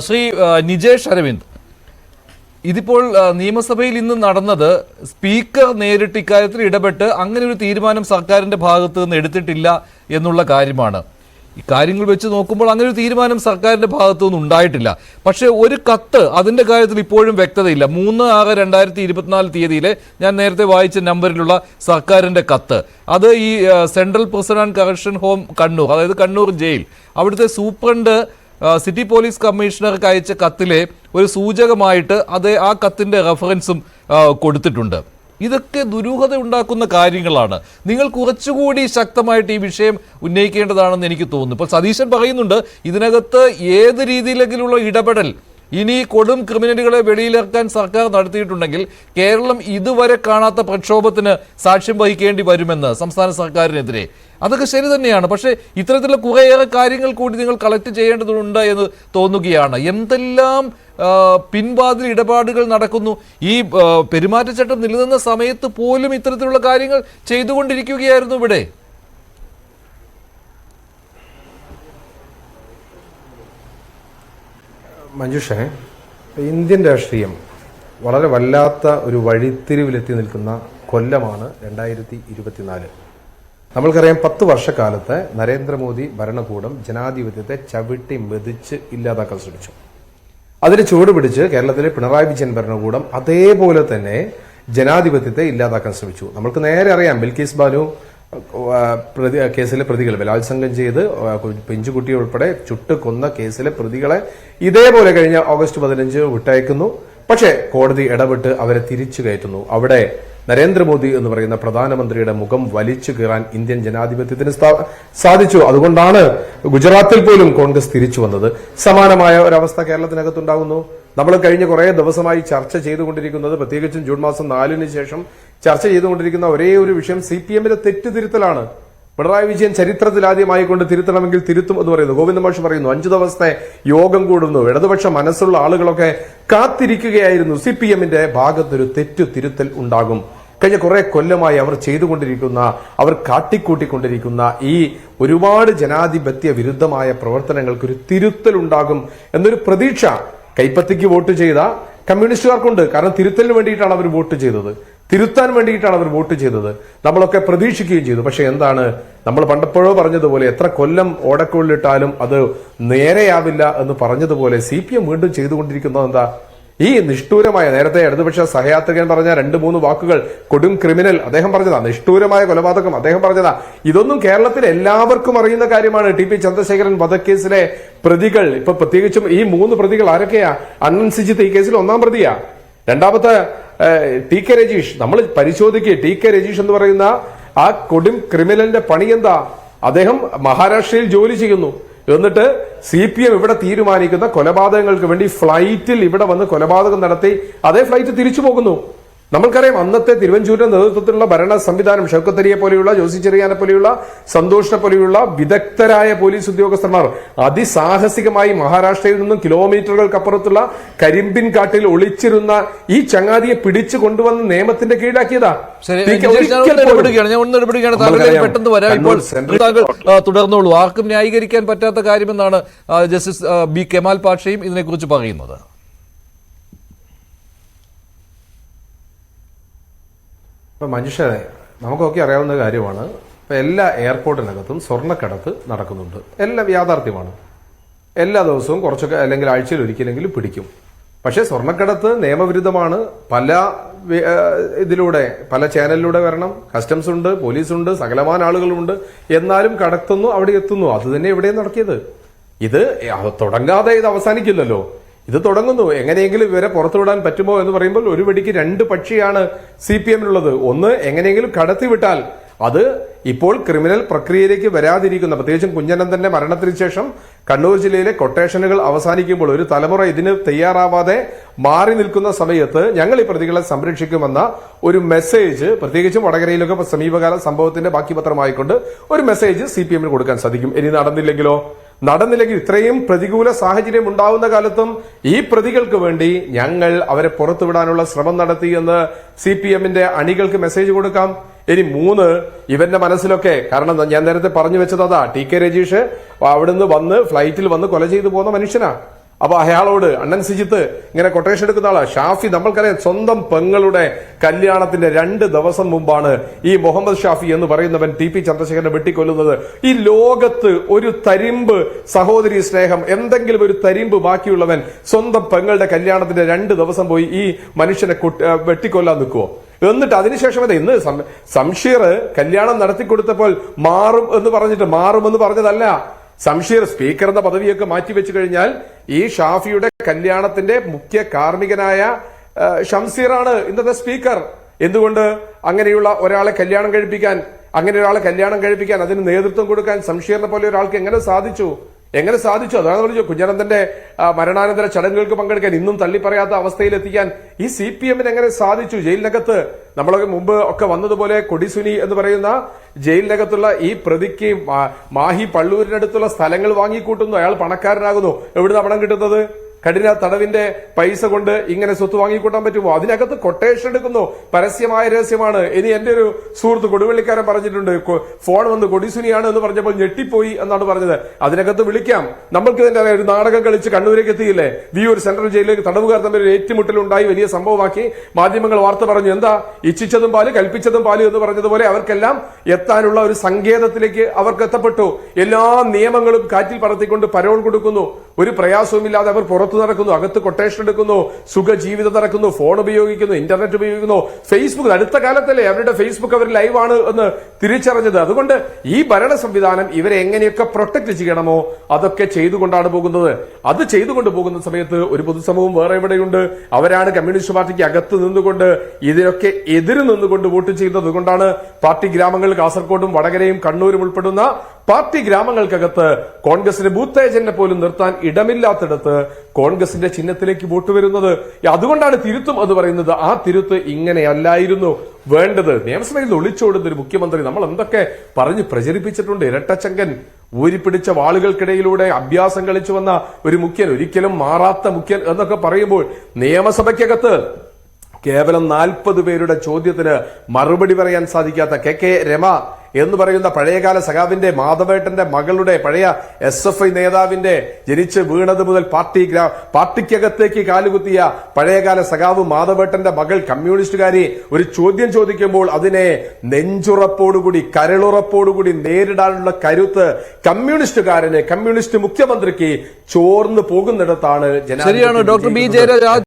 ശ്രീ നിജേഷ് അരവിന്ദ്, ഇതിപ്പോൾ നിയമസഭയിൽ ഇന്ന് നടന്നത് സ്പീക്കർ നേരിട്ട് ഇക്കാര്യത്തിൽ ഇടപെട്ട് അങ്ങനെ ഒരു തീരുമാനം സർക്കാരിന്റെ ഭാഗത്ത് നിന്ന് എടുത്തിട്ടില്ല എന്നുള്ള കാര്യമാണ്. ഈ കാര്യങ്ങൾ വെച്ച് നോക്കുമ്പോൾ അങ്ങനെ ഒരു തീരുമാനം സർക്കാരിന്റെ ഭാഗത്തു നിന്ന് ഉണ്ടായിട്ടില്ല. പക്ഷേ ഒരു കത്ത്, അതിന്റെ കാര്യത്തിൽ ഇപ്പോഴും വ്യക്തതയില്ല. 3/6/2024 തീയതിയിലെ ഞാൻ നേരത്തെ വായിച്ച നമ്പറിലുള്ള സർക്കാരിന്റെ കത്ത്, അത് ഈ central prison and correction home Kannur, അതായത് കണ്ണൂർ ജയിൽ, അവിടുത്തെ സൂപ്രണ്ട് സിറ്റി പോലീസ് കമ്മീഷണർക്ക് അയച്ച കത്തിലെ ഒരു സൂചകമായിട്ട് ആ കത്തിന്റെ റെഫറൻസും കൊടുത്തിട്ടുണ്ട്. ഇതൊക്കെ ദുരൂഹത ഉണ്ടാക്കുന്ന കാര്യങ്ങളാണ്. നിങ്ങൾ കുറച്ചുകൂടി ശക്തമായിട്ട് ഈ വിഷയം ഉന്നയിക്കേണ്ടതാണെന്ന് എനിക്ക് തോന്നുന്നു. ഇപ്പോൾ സതീശൻ പറയുന്നുണ്ട്, ഇതിനകത്ത് ഏത് രീതിയിലെങ്കിലുള്ള ഇടപെടൽ ഇനി കൊടും ക്രിമിനലുകളെ വെളിയിലിറക്കാൻ സർക്കാർ നടത്തിയിട്ടുണ്ടെങ്കിൽ കേരളം ഇതുവരെ കാണാത്ത പ്രക്ഷോഭത്തിന് സാക്ഷ്യം വഹിക്കേണ്ടി വരുമെന്ന് സംസ്ഥാന സർക്കാരിനെതിരെ. അതൊക്കെ ശരി തന്നെയാണ്. പക്ഷേ ഇത്തരത്തിലുള്ള കുറേയേറെ കാര്യങ്ങൾ കൂടി നിങ്ങൾ കളക്ട് ചെയ്യേണ്ടതുണ്ട് എന്ന് തോന്നുകയാണ്. എന്തെല്ലാം പിൻവാതിൽ ഇടപാടുകൾ നടക്കുന്നു. ഈ പെരുമാറ്റച്ചട്ടം നിലനിന്ന സമയത്ത് പോലും ഇത്തരത്തിലുള്ള കാര്യങ്ങൾ ചെയ്തുകൊണ്ടിരിക്കുകയായിരുന്നു ഇവിടെ. മഞ്ജുഷേ, ഇന്ത്യൻ രാഷ്ട്രീയം വളരെ വല്ലാത്ത ഒരു വഴിത്തിരിവിലെത്തി നിൽക്കുന്ന കൊല്ലമാണ് 2024. നമ്മൾക്കറിയാം, 10 വർഷക്കാലത്തെ നരേന്ദ്രമോദി ഭരണകൂടം ജനാധിപത്യത്തെ ചവിട്ടി മെതിച്ച് ഇല്ലാതാക്കാൻ ശ്രമിച്ചു. അതിന് ചുവട് പിടിച്ച് കേരളത്തിലെ പിണറായി വിജയൻ ഭരണകൂടം അതേപോലെ തന്നെ ജനാധിപത്യത്തെ ഇല്ലാതാക്കാൻ ശ്രമിച്ചു. നമ്മൾക്ക് നേരെ അറിയാം, ബിൽക്കിസ് ബാനു കേസിലെ പ്രതികൾ ബലാത്സംഗം ചെയ്ത് പെഞ്ചുകുട്ടി ഉൾപ്പെടെ ചുട്ട് കൊന്ന കേസിലെ പ്രതികളെ ഇതേപോലെ കഴിഞ്ഞ ഓഗസ്റ്റ് 15 വിട്ടയക്കുന്നു. പക്ഷേ കോടതി ഇടപെട്ട് അവരെ തിരിച്ചു കയറ്റുന്നു. അവിടെ നരേന്ദ്രമോദി എന്ന് പറയുന്ന പ്രധാനമന്ത്രിയുടെ മുഖം വലിച്ചു കീറാൻ ഇന്ത്യൻ ജനാധിപത്യത്തിന് സാധിച്ചു. അതുകൊണ്ടാണ് ഗുജറാത്തിൽ പോലും കോൺഗ്രസ് തിരിച്ചു വന്നത്. സമാനമായ ഒരവസ്ഥ കേരളത്തിനകത്തുണ്ടാകുന്നു. നമ്മൾ കഴിഞ്ഞ കുറെ ദിവസമായി ചർച്ച ചെയ്തുകൊണ്ടിരിക്കുന്നത്, പ്രത്യേകിച്ചും ജൂൺ മാസം 4-ന് ശേഷം ചർച്ച ചെയ്തുകൊണ്ടിരിക്കുന്ന ഒരേ ഒരു വിഷയം CPM-ന്റെ തെറ്റുതിരുത്തലാണ്. പിണറായി വിജയൻ ചരിത്രത്തിൽ ആദ്യമായി കൊണ്ട് തിരുത്തണമെങ്കിൽ തിരുത്തും എന്ന് പറയുന്നു. ഗോവിന്ദ മാഷ് പറയുന്നു, 5 ദിവസത്തെ യോഗം കൂടുന്നു. ഇടതുപക്ഷ മനസ്സുള്ള ആളുകളൊക്കെ കാത്തിരിക്കുകയായിരുന്നു CPM-ന്റെ ഭാഗത്തൊരു തിരുത്തൽ ഉണ്ടാകും. കഴിഞ്ഞ കുറെ കൊല്ലമായി അവർ ചെയ്തുകൊണ്ടിരിക്കുന്ന, അവർ കാട്ടിക്കൂട്ടിക്കൊണ്ടിരിക്കുന്ന ഈ ഒരുപാട് ജനാധിപത്യ വിരുദ്ധമായ പ്രവർത്തനങ്ങൾക്കൊരു തിരുത്തൽ ഉണ്ടാകും എന്നൊരു പ്രതീക്ഷ കൈപ്പത്തിക്ക് വോട്ട് ചെയ്ത കമ്മ്യൂണിസ്റ്റുകാർക്കുണ്ട്. കാരണം തിരുത്തലിന് വേണ്ടിയിട്ടാണ് അവർ വോട്ട് ചെയ്തത്, തിരുത്താൻ വേണ്ടിയിട്ടാണ് അവർ വോട്ട് ചെയ്തത്. നമ്മളൊക്കെ പ്രതീക്ഷിക്കുകയും ചെയ്തു. പക്ഷെ എന്താണ്, നമ്മൾ പണ്ടപ്പോഴോ പറഞ്ഞതുപോലെ എത്ര കൊല്ലം ഓടക്കുള്ളിട്ടാലും അത് നേരെയാവില്ല എന്ന് പറഞ്ഞതുപോലെ CPM വീണ്ടും ചെയ്തുകൊണ്ടിരിക്കുന്നത് എന്താ? ഈ നിഷ്ഠൂരമായ, നേരത്തെ ഇടതുപക്ഷ സഹയാത്രികൻ പറഞ്ഞ 2-3 വാക്കുകൾ, കൊടും ക്രിമിനൽ അദ്ദേഹം പറഞ്ഞതാ, നിഷ്ഠൂരമായ കൊലപാതകം അദ്ദേഹം പറഞ്ഞതാ. ഇതൊന്നും കേരളത്തിൽ എല്ലാവർക്കും അറിയുന്ന കാര്യമാണ്. TP ചന്ദ്രശേഖരൻ വധക്കേസിലെ പ്രതികൾ, ഇപ്പൊ പ്രത്യേകിച്ചും ഈ 3 പ്രതികൾ ആരൊക്കെയാ? അണ്ണൻ സിജിത്ത് ഈ കേസിൽ 1-ാം പ്രതിയാ. രണ്ടാമത്തെ TK രജീഷ്. നമ്മൾ പരിശോധിക്കുക, TK രജീഷ് എന്ന് പറയുന്ന ആ കൊടും ക്രിമിനലിന്റെ പണി എന്താ? അദ്ദേഹം മഹാരാഷ്ട്രയിൽ ജോലി ചെയ്യുന്നു. എന്നിട്ട് CPM ഇവിടെ തീരുമാനിക്കുന്ന കൊലപാതകങ്ങൾക്ക് വേണ്ടി ഫ്ലൈറ്റിൽ ഇവിടെ വന്ന് കൊലപാതകം നടത്തി അതേ ഫ്ലൈറ്റ് തിരിച്ചു പോകുന്നു. നമ്മൾക്കറിയാം, അന്നത്തെ തിരുവഞ്ചൂരിന്റെ നേതൃത്വത്തിലുള്ള ഭരണ സംവിധാനം, ഷൗക്കത്ത് അലിയെ പോലെയുള്ള, ജോസി ചെറിയാനെ പോലെയുള്ള, സന്തോഷിനെ പോലെയുള്ള വിദഗ്ധരായ പോലീസ് ഉദ്യോഗസ്ഥന്മാർ അതിസാഹസികമായി മഹാരാഷ്ട്രയിൽ നിന്നും കിലോമീറ്ററുകൾക്കപ്പുറത്തുള്ള കരിമ്പിൻ കാട്ടിൽ ഒളിച്ചിരുന്ന ഈ ചങ്ങാതിയെ പിടിച്ചു കൊണ്ടുവന്ന് നിയമത്തിന്റെ കീഴിലാക്കിയതാ. തുടർന്നോളൂ. ആർക്കും ന്യായീകരിക്കാൻ പറ്റാത്ത കാര്യമെന്നാണ് ജസ്റ്റിസ് B കെമാൽ പാഷയും ഇതിനെക്കുറിച്ച് പറയുന്നത്. ഇപ്പൊ മനുഷ്യ, നമുക്കൊക്കെ അറിയാവുന്ന കാര്യമാണ്. ഇപ്പൊ എല്ലാ എയർപോർട്ടിനകത്തും സ്വർണ്ണക്കടത്ത് നടക്കുന്നുണ്ട്. എല്ലാം യാഥാർത്ഥ്യമാണ്. എല്ലാ ദിവസവും കുറച്ചൊക്കെ, അല്ലെങ്കിൽ ആഴ്ചയിൽ ഒരിക്കലെങ്കിലും പിടിക്കും. പക്ഷെ സ്വർണ്ണക്കടത്ത് നിയമവിരുദ്ധമാണ്. പല ഇതിലൂടെ, പല ചാനലിലൂടെ വരണം. കസ്റ്റംസ് ഉണ്ട്, പോലീസുണ്ട്, സകലമാന ആളുകളുണ്ട്. എന്നാലും കടത്തുന്നു, അവിടെ എത്തുന്നു. അത് തന്നെ ഇവിടെ നടക്കിയത്. ഇത് തുടങ്ങാതെ ഇത് അവസാനിക്കില്ലല്ലോ. ഇത് തുടങ്ങുന്നു. എങ്ങനെയെങ്കിലും ഇവരെ പുറത്തുവിടാൻ പറ്റുമോ എന്ന് പറയുമ്പോൾ ഒരു വെടിക്ക് 2 പക്ഷിയാണ് CPM-നുള്ളത്. ഒന്ന്, എങ്ങനെയെങ്കിലും കടത്തിവിട്ടാൽ അത് ഇപ്പോൾ ക്രിമിനൽ പ്രക്രിയയിലേക്ക് വരാതിരിക്കുന്ന, പ്രത്യേകിച്ചും കുഞ്ഞനന്തന്റെ മരണത്തിന് ശേഷം കണ്ണൂർ ജില്ലയിലെ കൊട്ടേഷനുകൾ അവസാനിക്കുമ്പോൾ ഒരു തലമുറ ഇതിന് തയ്യാറാവാതെ മാറി നിൽക്കുന്ന സമയത്ത് ഞങ്ങൾ ഈ പ്രതികളെ സംരക്ഷിക്കുമെന്ന ഒരു മെസ്സേജ്, പ്രത്യേകിച്ചും വടകരയിലൊക്കെ സമീപകാല സംഭവത്തിന്റെ ബാക്കി പത്രമായിക്കൊണ്ട് ഒരു മെസ്സേജ് CPM-ന് കൊടുക്കാൻ സാധിക്കും. ഇനി നടന്നില്ലെങ്കിൽ ഇത്രയും പ്രതികൂല സാഹചര്യം ഉണ്ടാവുന്ന കാലത്തും ഈ പ്രതികൾക്ക് വേണ്ടി ഞങ്ങൾ അവരെ പുറത്തുവിടാനുള്ള ശ്രമം നടത്തി എന്ന് CPM-ന്റെ അണികൾക്ക് മെസ്സേജ് കൊടുക്കാം. ഇനി 3, ഇവന്റെ മനസ്സിലൊക്കെ, കാരണം ഞാൻ നേരത്തെ പറഞ്ഞു വെച്ചത് അതാ, TK രജീഷ് അവിടുന്ന് വന്ന് ഫ്ലൈറ്റിൽ വന്ന് കൊല ചെയ്തു പോകുന്ന മനുഷ്യനാ. അപ്പൊ അയാളോട് അണ്ണൻ സിജിത്ത് ഇങ്ങനെ കൊട്ടേഷൻ എടുക്കുന്ന ആളാ. ഷാഫി നമ്മൾക്കറിയാം സ്വന്തം പെങ്ങളുടെ കല്യാണത്തിന്റെ 2 ദിവസം മുമ്പാണ് ഈ മുഹമ്മദ് ഷാഫി എന്ന് പറയുന്നവൻ ടി പി ചന്ദ്രശേഖരനെ വെട്ടിക്കൊല്ലുന്നത്. ഈ ലോകത്ത് ഒരു തരിമ്പ് സഹോദരി സ്നേഹം, എന്തെങ്കിലും ഒരു തരിമ്പ് ബാക്കിയുള്ളവൻ സ്വന്തം പെങ്ങളുടെ കല്യാണത്തിന്റെ 2 ദിവസം പോയി ഈ മനുഷ്യനെ വെട്ടിക്കൊല്ലാൻ നിൽക്കുവോ? എന്നിട്ട് അതിനുശേഷം ഇന്ന് സംഷീർ കല്യാണം നടത്തിക്കൊടുത്തപ്പോൾ മാറുമെന്ന് പറഞ്ഞതല്ല. സംഷീർ സ്പീക്കർ എന്ന പദവിയൊക്കെ മാറ്റിവെച്ചു കഴിഞ്ഞാൽ ഈ ഷാഫിയുടെ കല്യാണത്തിന്റെ മുഖ്യ കാർമ്മികനായ ഷംസീറാണ് ഇന്നത്തെ സ്പീക്കർ. എന്തുകൊണ്ട് അങ്ങനെയുള്ള ഒരാളെ കല്യാണം കഴിപ്പിക്കാൻ അതിന് നേതൃത്വം കൊടുക്കാൻ സംഷീറിനെ പോലെ ഒരാൾക്ക് എങ്ങനെ സാധിച്ചു? അതാണ് പറഞ്ഞു. കുഞ്ഞനന്തന്റെ മരണാനന്തര ചടങ്ങുകൾക്ക് പങ്കെടുക്കാൻ ഇന്നും തള്ളിപ്പറയാത്ത അവസ്ഥയിലെത്തിക്കാൻ ഈ CPM എങ്ങനെ സാധിച്ചു? ജയിലിനകത്ത് നമ്മളൊക്കെ മുമ്പ് ഒക്കെ വന്നതുപോലെ കൊടിസുനി എന്ന് പറയുന്ന ജയിലിനകത്തുള്ള ഈ പ്രതിക്ക് മാഹി പള്ളൂരിനടുത്തുള്ള സ്ഥലങ്ങൾ വാങ്ങിക്കൂട്ടുന്നു. അയാൾ പണക്കാരനാകുന്നു. എവിടുന്ന പണം കിട്ടുന്നത്? കഠിന തടവിന്റെ പൈസ കൊണ്ട് ഇങ്ങനെ സ്വത്ത് വാങ്ങിക്കൂട്ടാൻ പറ്റുമോ? അതിനകത്ത് കൊട്ടേഷൻ എടുക്കുന്നു. പരസ്യമായ രഹസ്യമാണ്. ഇനി എന്റെ ഒരു സുഹൃത്ത് കൊടുവള്ളിക്കാരൻ പറഞ്ഞിട്ടുണ്ട്, ഫോൺ വന്ന് കൊടിസുനിയാണ് എന്ന് പറഞ്ഞപ്പോൾ ഞെട്ടിപ്പോയി എന്നാണ് പറഞ്ഞത്. അതിനകത്ത് വിളിക്കാം. നമ്മൾക്ക് തന്നെ ഒരു നാടകം കളിച്ച് കണ്ണൂരേക്ക് എത്തിയില്ലേ? വിയൂർ സെൻട്രൽ ജയിലിലേക്ക് തടവുകാർ തമ്മിൽ ഒരു ഏറ്റുമുട്ടലുണ്ടായി, വലിയ സംഭവമാക്കി മാധ്യമങ്ങൾ വാർത്ത പറഞ്ഞു. എന്താ ഇച്ഛിച്ചതും പാല് കൽപ്പിച്ചതും പാല് എന്ന് പറഞ്ഞതുപോലെ അവർക്കെല്ലാം എത്താനുള്ള ഒരു സങ്കേതത്തിലേക്ക് അവർക്ക് എത്തപ്പെട്ടു. എല്ലാ നിയമങ്ങളും കാറ്റിൽ പറത്തിക്കൊണ്ട് പരോൾ കൊടുക്കുന്നു. ഒരു പ്രയാസവുമില്ലാതെ അവർ പുറത്തു നടക്കുന്നു, അകത്ത് കൊട്ടേഷൻ എടുക്കുന്നു, സുഖജീവിതം നടക്കുന്നു, ഫോൺ ഉപയോഗിക്കുന്നു, ഇന്റർനെറ്റ് ഉപയോഗിക്കുന്നു, ഫേസ്ബുക്ക്. അടുത്ത കാലത്തല്ലേ അവരുടെ ഫേസ്ബുക്ക് അവർ ലൈവാണ് എന്ന് തിരിച്ചറിഞ്ഞത്. അതുകൊണ്ട് ഈ ഭരണ സംവിധാനം ഇവരെ എങ്ങനെയൊക്കെ പ്രൊട്ടക്ട് ചെയ്യണമോ അതൊക്കെ ചെയ്തുകൊണ്ടാണ് പോകുന്നത്. അത് ചെയ്തുകൊണ്ട് പോകുന്ന സമയത്ത് ഒരു പൊതുസമൂഹം വേറെ എവിടെയുണ്ട്? അവരാണ് കമ്മ്യൂണിസ്റ്റ് പാർട്ടിക്ക് അകത്ത് നിന്നുകൊണ്ട് ഇതിനൊക്കെ എതിര് നിന്നുകൊണ്ട് വോട്ട് ചെയ്യുന്നത്. അതുകൊണ്ടാണ് പാർട്ടി ഗ്രാമങ്ങൾ കാസർഗോഡും വടകരയും കണ്ണൂരും ഉൾപ്പെടുന്ന പാർട്ടി ഗ്രാമങ്ങൾക്കകത്ത് കോൺഗ്രസിന് ബൂത്ത് ഏജന്റിനെ പോലും നിർത്താൻ ഇടമില്ലാത്തിടത്ത് കോൺഗ്രസിന്റെ ചിഹ്നത്തിലേക്ക് വോട്ട് വരുന്നത്. അതുകൊണ്ടാണ് തിരുത്തും എന്ന് പറയുന്നത്. ആ തിരുത്ത് ഇങ്ങനെയല്ലായിരുന്നു വേണ്ടത്. നിയമസഭയിൽ നിന്ന് ഒളിച്ചോടുന്ന ഒരു മുഖ്യമന്ത്രി നമ്മൾ എന്തൊക്കെ പറഞ്ഞ് പ്രചരിപ്പിച്ചിട്ടുണ്ട്. ഇരട്ടച്ചങ്കൻ, ഊരിപ്പിടിച്ച വാളുകൾക്കിടയിലൂടെ അഭ്യാസം കളിച്ചു വന്ന ഒരു മുഖ്യൻ, ഒരിക്കലും മാറാത്ത മുഖ്യൻ എന്നൊക്കെ പറയുമ്പോൾ നിയമസഭയ്ക്കകത്ത് കേവലം 40 പേരുടെ ചോദ്യത്തിന് മറുപടി പറയാൻ സാധിക്കാത്ത കെ രമ എന്ന് പറയുന്ന പഴയകാല സഖാവിന്റെ മാധവേട്ടന്റെ മകളുടെ പഴയ SFI നേതാവിന്റെ ജനിച്ച് വീണത് മുതൽ പാർട്ടിക്കകത്തേക്ക് കാലുകുത്തിയ പഴയകാല സഖാവ് മാധവേട്ടന്റെ മകൾ കമ്മ്യൂണിസ്റ്റുകാരി ഒരു ചോദ്യം ചോദിക്കുമ്പോൾ അതിനെ നെഞ്ചുറപ്പോടുകൂടി കരളുറപ്പോടുകൂടി നേരിടാനുള്ള കരുത്ത് കമ്മ്യൂണിസ്റ്റുകാരന്, കമ്മ്യൂണിസ്റ്റ് മുഖ്യമന്ത്രിക്ക് ചോർന്നു പോകുന്നിടത്താണ് ശരിയാണ് ഡോക്ടർ ബി ജയരാജ്.